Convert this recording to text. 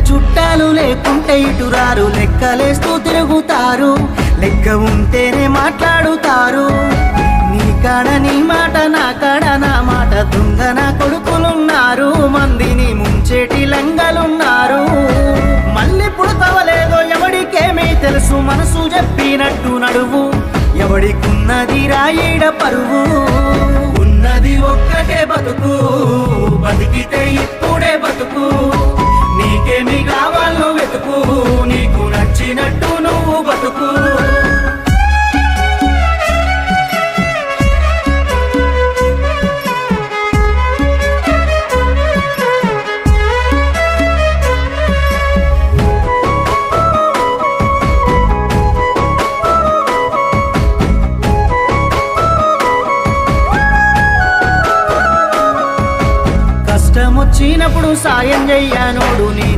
చుట్టాలు లేకుంటే ఇటురారు, లెక్కలేస్తూ తిరుగుతారు, లెక్క ఉంటేనే మాట్లాడుతారు. నీ కాడ నీ మాట, నా కాడ నా మాట, దొంగ నా కొడుకులున్నారు, మందిని ముంచేటి లంగలున్నారు. మళ్ళీ పుడతవలేదో ఎవడికేమీ తెలుసు, మనసు చెప్పినట్టు నడువు, ఎవడికున్నది రాయిడ పరువు. ఉన్నది ఒక్కటే బతుకు, బతికితే ఇప్పుడే బతుకు, నీకేమి కావాలో వెతుకు, నీకు నచ్చినట్టు నువ్వు బతుకు. కష్టమొచ్చినప్పుడు సాయం చెయ్యనోడు నీ